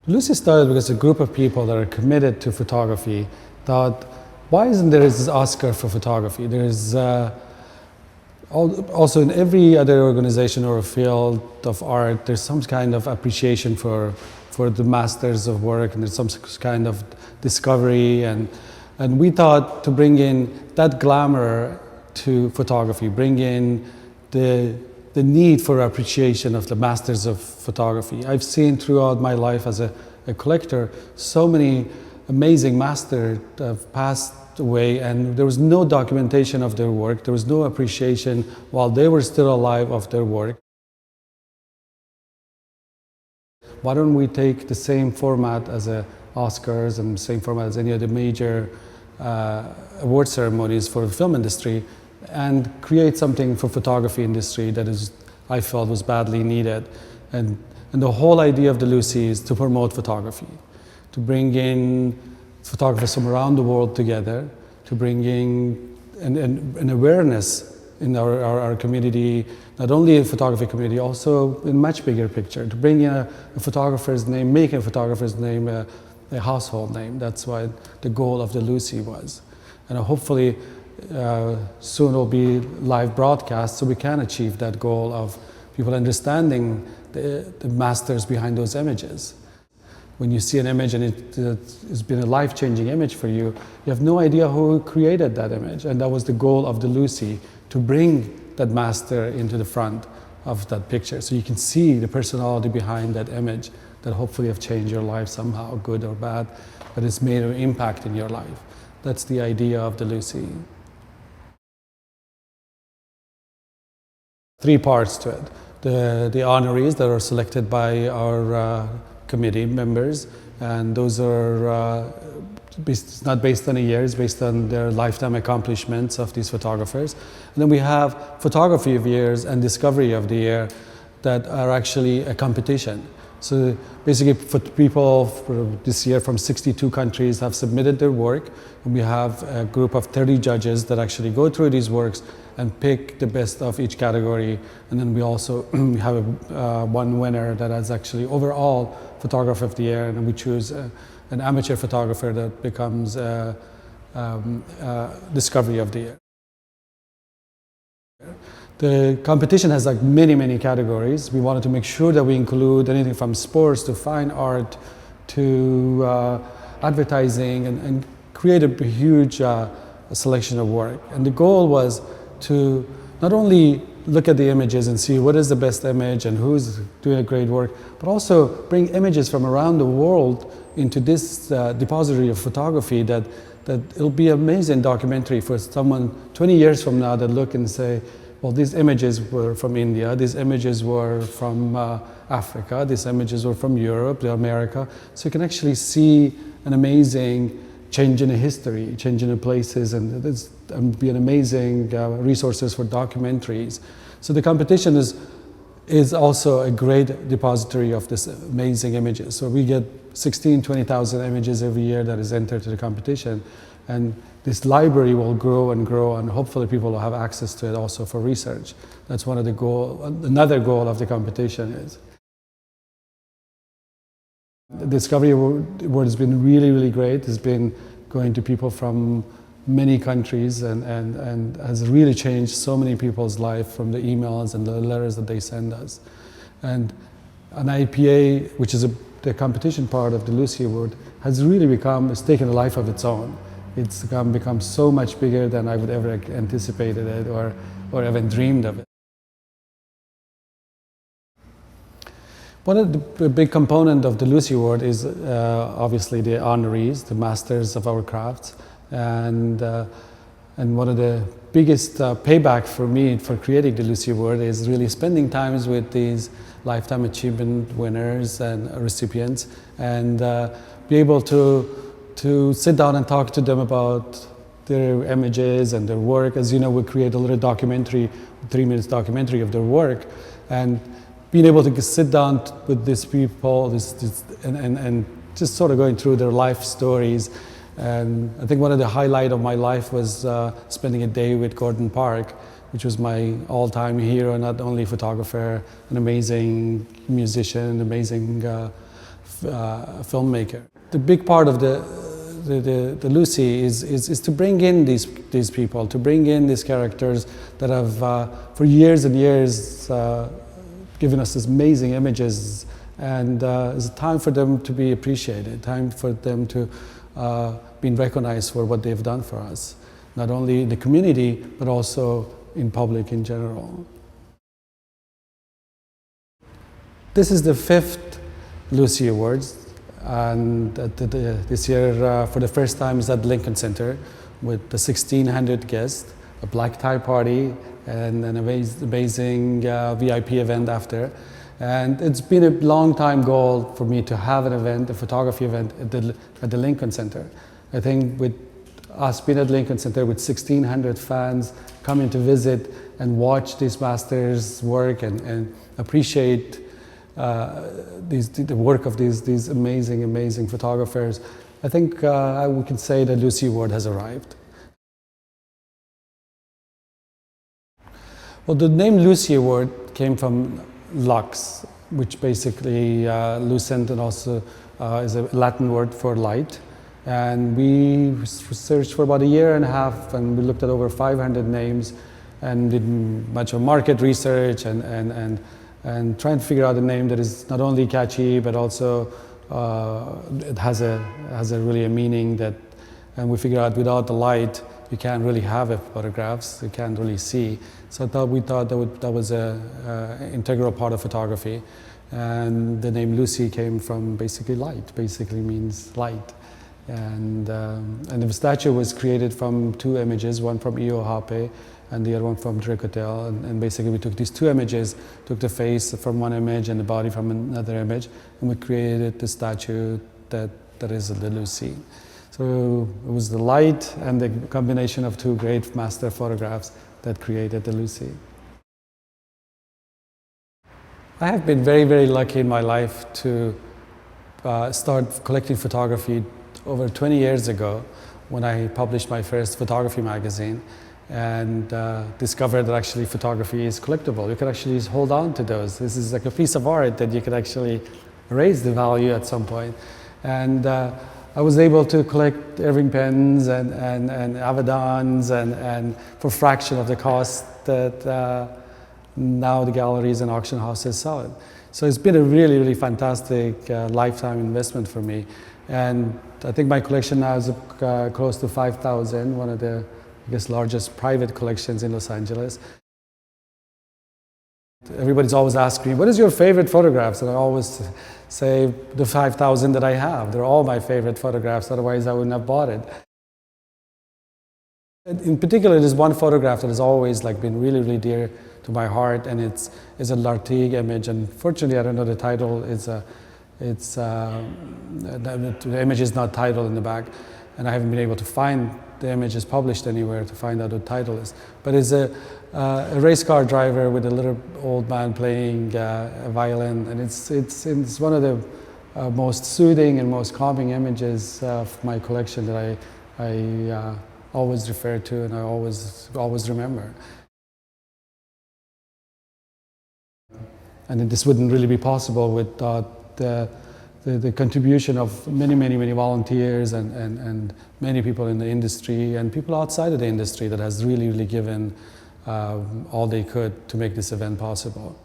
Lucie started because a group of people that are committed to photography thought, why isn't there this Oscar for photography? There's also in every other organization or field of art, there's some kind of appreciation for the masters of work, and there's some kind of discovery, and we thought to bring in that glamour to photography, bring in the need for appreciation of the masters of photography. I've seen throughout my life as a collector so many amazing masters have passed away, and there was no documentation of their work. There was no appreciation while they were still alive of their work. Why don't we take the same format as the Oscars and the same format as any of the major award ceremonies for the film industry, and create something for photography industry that I felt was badly needed. And the whole idea of the Lucie is to promote photography, to bring in photographers from around the world together, to bring in an awareness in our community, not only in photography community, also in much bigger picture, to bring in a photographer's name, make a photographer's name a household name. That's what the goal of the Lucie was. And hopefully soon will be live broadcast, so we can achieve that goal of people understanding the masters behind those images. When you see an image and it's been a life-changing image for you, you have no idea who created that image. And that was the goal of the Lucie, to bring that master into the front of that picture, so you can see the personality behind that image that hopefully have changed your life somehow, good or bad, but it's made an impact in your life. That's the idea of the Lucie. 3 parts to it. The honorees that are selected by our committee members, and those are it's not based on a year, it's based on their lifetime accomplishments of these photographers. And then we have photography of years and discovery of the year that are actually a competition. So basically, for people this year from 62 countries have submitted their work, and we have a group of 30 judges that actually go through these works and pick the best of each category. And then we also have one winner that is actually overall photographer of the year, and we choose an amateur photographer that becomes discovery of the year. The competition has like many categories. We wanted to make sure that we include anything from sports to fine art to advertising, and create a huge selection of work. And the goal was to not only look at the images and see what is the best image and who's doing a great work, but also bring images from around the world into this depository of photography that it'll be an amazing documentary for someone 20 years from now that look and say, well, these images were from India, these images were from Africa, these images were from Europe, America. So you can actually see an amazing change in the history, change in the places, and it's be an amazing resources for documentaries. So the competition is also a great depository of this amazing images. So we get 20,000 images every year that is entered to the competition, and this library will grow and grow, and hopefully people will have access to it also for research. That's one of the another goal of the competition is. The Discovery Award has been really great. It's been going to people from many countries and has really changed so many people's life from the emails and the letters that they send us. And an IPA, which is the competition part of the Lucie Award, has really it's taken a life of its own. It's become so much bigger than I would ever anticipated it or even dreamed of it. One of the big component of the Lucie Award is obviously the honorees, the masters of our crafts, and one of the biggest payback for me for creating the Lucie Award is really spending times with these lifetime achievement winners and recipients, and be able to sit down and talk to them about their images and their work. As you know, we create a little documentary, 3-minute documentary of their work, and being able to sit down with these people and just sort of going through their life stories. And I think one of the highlights of my life was spending a day with Gordon Park, which was my all-time hero, not only photographer, an amazing musician, an amazing filmmaker. The big part of the Lucie is to bring in these people, to bring in these characters that have for years and years given us these amazing images, and it's time for them to be appreciated, time for them to be recognized for what they've done for us, not only in the community but also in public in general. This is the 5th Lucie Awards, and this year for the first time is at Lincoln Center with the 1,600 guests, a black tie party and an amazing VIP event after. And it's been a long time goal for me to have an event, a photography event at the Lincoln Center. I think with us being at Lincoln Center with 1,600 fans coming to visit and watch these masters work and appreciate the work of these amazing photographers, I think we can say the Lucie Award has arrived. Well, the name Lucie Award came from lux, which basically lucent and also is a Latin word for light. And we researched for about a year and a half, and we looked at over 500 names and did much of market research and trying to figure out a name that is not only catchy but also it has a really a meaning that, and we figured out without the light you can't really have photographs, you can't really see. So we thought that was an integral part of photography, and the name Lucie came from basically light, basically means light. And the statue was created from 2 images, one from Io Hape and the other one from Tricotel. And basically we took these 2 images, took the face from one image and the body from another image, and we created the statue that is the Lucie. So it was the light and the combination of 2 great master photographs that created the Lucie. I have been very lucky in my life to start collecting photography over 20 years ago when I published my first photography magazine and discovered that actually photography is collectible. You can actually hold on to those. This is like a piece of art that you could actually raise the value at some point. And I was able to collect Irving pens and Avedons and for a fraction of the cost that now the galleries and auction houses sell it. So it's been a really fantastic lifetime investment for me. And I think my collection now is close to 5,000, one of the, I guess, largest private collections in Los Angeles. Everybody's always asking me, what is your favorite photographs? And I always say the 5,000 that I have. They're all my favorite photographs, otherwise I wouldn't have bought it. In particular, there's one photograph that has always been really dear to my heart, and it's a Lartigue image. Unfortunately, I don't know the title. The image is not titled in the back, and I haven't been able to find the image is published anywhere to find out what the title is. But it's a race car driver with a little old man playing a violin, and it's one of the most soothing and most calming images of my collection that I always refer to and I always remember. And this wouldn't really be possible without the contribution of many volunteers and many people in the industry and people outside of the industry that has really given all they could to make this event possible.